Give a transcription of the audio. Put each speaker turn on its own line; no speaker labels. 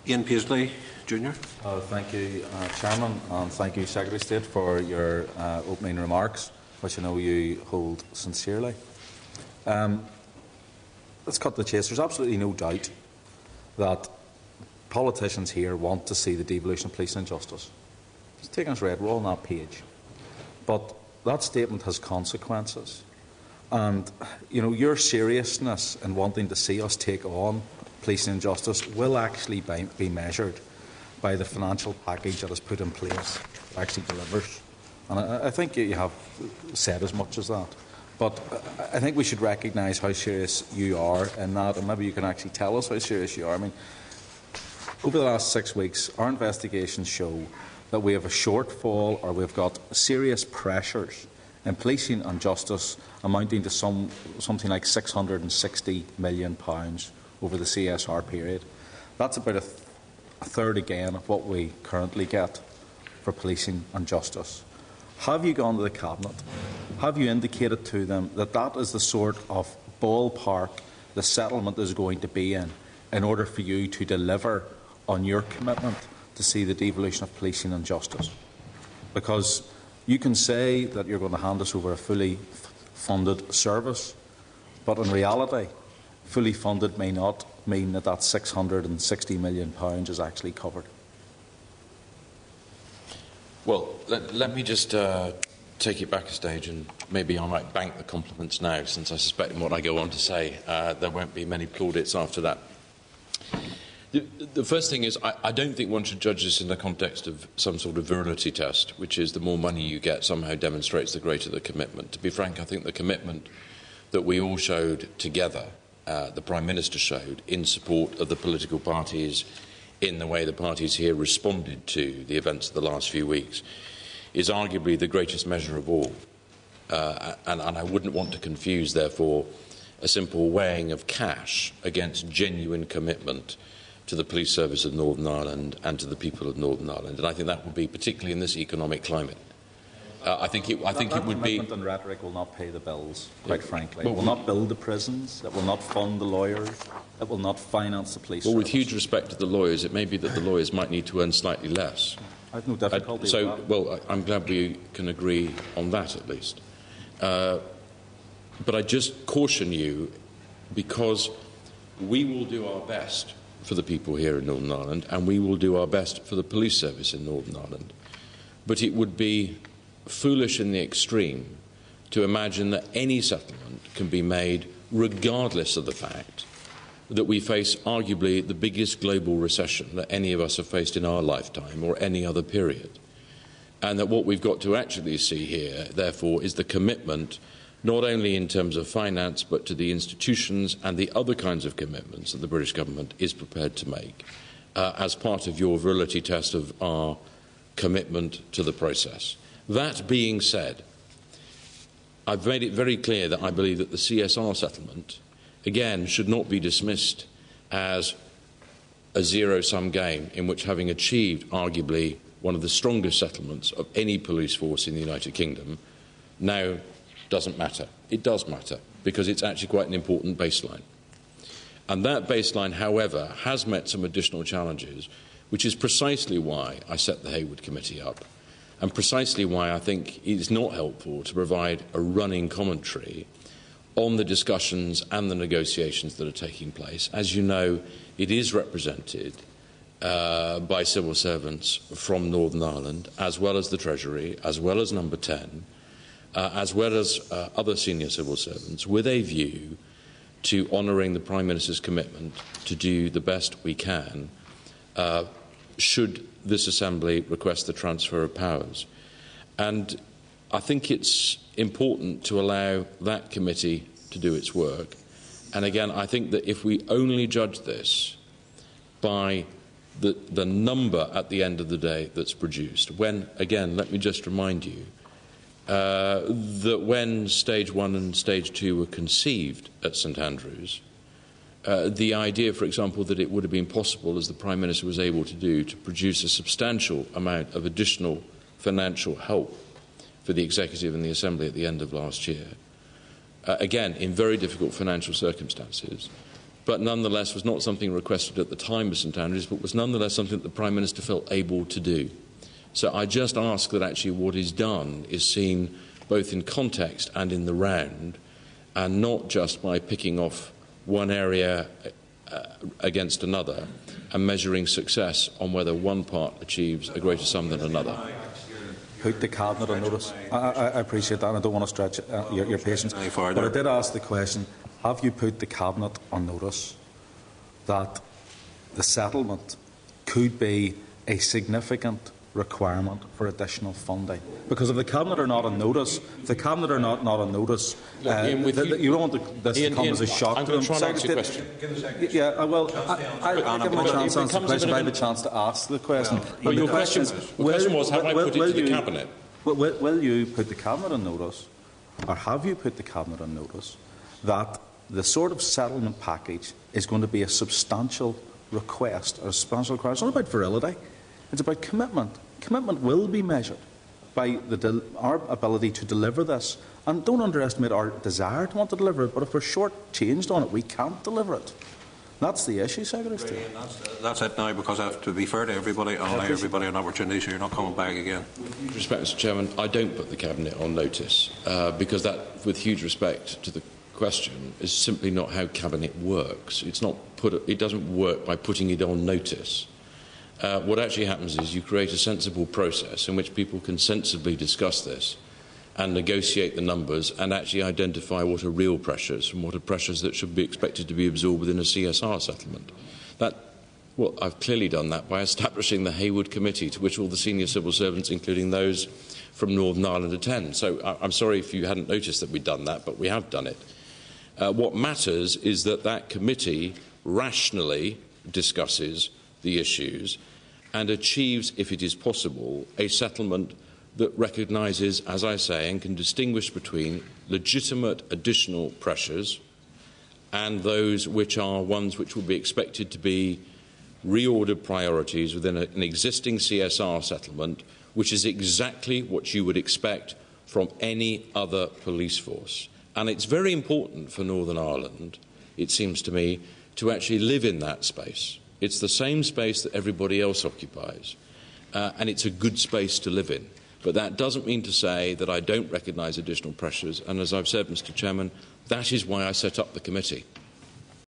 Ian Paisley, Jr.
Thank you, Chairman, and thank you, Secretary of State, for your opening remarks, which I know you hold sincerely. Let's cut to the chase. There's absolutely no doubt that politicians here want to see the devolution of police and justice. It's taken as read, we're all on that page. But that statement has consequences. And, your seriousness in wanting to see us take on policing and justice will actually be measured by the financial package that is put in place that actually delivers. And I think you have said as much as that. But I think we should recognise how serious you are in that, and maybe you can actually tell us how serious you are. I mean, over the last 6 weeks, our investigations show that we have a shortfall, or we've got serious pressures in policing and justice amounting to something like £660 million over the CSR period. That's about a third again of what we currently get for policing and justice. Have you gone to the Cabinet? Have you indicated to them that that is the sort of ballpark the settlement is going to be in order for you to deliver on your commitment to see the devolution of policing and justice? Because you can say that you're going to hand us over a fully funded service, but in reality, fully funded may not mean that that £660 million is actually covered.
Well, let me just take it back a stage, and maybe I might bank the compliments now, since I suspect in what I go on to say there won't be many plaudits after that. The first thing is, I don't think one should judge this in the context of some sort of virility test, which is the more money you get somehow demonstrates the greater the commitment. To be frank, I think the commitment that we all showed together, the Prime Minister showed, in support of the political parties, in the way the parties here responded to the events of the last few weeks, is arguably the greatest measure of all. And I wouldn't want to confuse, therefore, a simple weighing of cash against genuine commitment to the police service of Northern Ireland and to the people of Northern Ireland. And I think that would be, particularly in this economic climate, I think it would be.
Commitment and rhetoric will not pay the bills, quite frankly. It will not build the prisons. It will not fund the lawyers. It will not finance the police.
Well,
service.
with huge respect to the lawyers, it may be that the lawyers might need to earn slightly less.
I have no difficulty with that.
Well, I'm glad we can agree on that at least. But I just caution you, because we will do our best for the people here in Northern Ireland, and we will do our best for the police service in Northern Ireland. But it would be foolish in the extreme to imagine that any settlement can be made regardless of the fact that we face arguably the biggest global recession that any of us have faced in our lifetime or any other period. And that what we've got to actually see here, therefore, is the commitment not only in terms of finance, but to the institutions and the other kinds of commitments that the British government is prepared to make as part of your virility test of our commitment to the process. That being said, I've made it very clear that I believe that the CSR settlement, again, should not be dismissed as a zero-sum game in which, having achieved arguably one of the strongest settlements of any police force in the United Kingdom, now doesn't matter. It does matter, because it's actually quite an important baseline. And that baseline, however, has met some additional challenges, which is precisely why I set the Hayward Committee up, and precisely why I think it is not helpful to provide a running commentary on the discussions and the negotiations that are taking place. As you know, it is represented by civil servants from Northern Ireland, as well as the Treasury, as well as Number 10, as well as other senior civil servants, with a view to honouring the Prime Minister's commitment to do the best we can should this Assembly request the transfer of powers. And I think it's important to allow that committee to do its work. And again, I think that if we only judge this by the number at the end of the day that's produced, when, again, let me just remind you, that when Stage 1 and Stage 2 were conceived at St Andrews, the idea, for example, that it would have been possible, as the Prime Minister was able to do, to produce a substantial amount of additional financial help for the Executive and the Assembly at the end of last year, again, in very difficult financial circumstances, but nonetheless was not something requested at the time of St Andrews, but was nonetheless something that the Prime Minister felt able to do. So I just ask that actually what is done is seen both in context and in the round, and not just by picking off one area against another and measuring success on whether one part achieves a greater sum than another.
Put the Cabinet on notice. I appreciate that, and I don't want to stretch your patience. But I did ask the question, have you put the Cabinet on notice that the settlement could be a significant requirement for additional funding? Because if the Cabinet are not on notice, you don't want this to come as a shock to them. Yeah, well, I give them a chance to answer the question. I have a chance to ask the question.
Well, your question was, have I put it to the Cabinet?
Will you put the Cabinet on notice, or have you put the Cabinet on notice, that the sort of settlement package is going to be a substantial request, or a substantial request? It's not about virility, it's about commitment. Commitment will be measured by our ability to deliver this. And don't underestimate our desire to want to deliver it, but if we're short-changed on it, we can't deliver it. That's the issue, Secretary State.
That's it now, because I have to be fair to everybody and allow everybody an opportunity, so you're not coming back again.
With huge respect, Mr Chairman, I don't put the Cabinet on notice, because that, with huge respect to the question, is simply not how Cabinet works. It doesn't work by putting it on notice. What actually happens is you create a sensible process in which people can sensibly discuss this and negotiate the numbers and actually identify what are real pressures and what are pressures that should be expected to be absorbed within a CSR settlement. I've clearly done that by establishing the Hayward Committee, to which all the senior civil servants, including those from Northern Ireland, attend. So I'm sorry if you hadn't noticed that we'd done that, but we have done it. What matters is that committee rationally discusses the issues and achieves, if it is possible, a settlement that recognises, as I say, and can distinguish between legitimate additional pressures and those which are ones which will be expected to be reordered priorities within an existing CSR settlement, which is exactly what you would expect from any other police force. And it's very important for Northern Ireland, it seems to me, to actually live in that space. It's the same space that everybody else occupies, and it's a good space to live in. But that doesn't mean to say that I don't recognise additional pressures, and as I've said, Mr Chairman, that is why I set up the committee.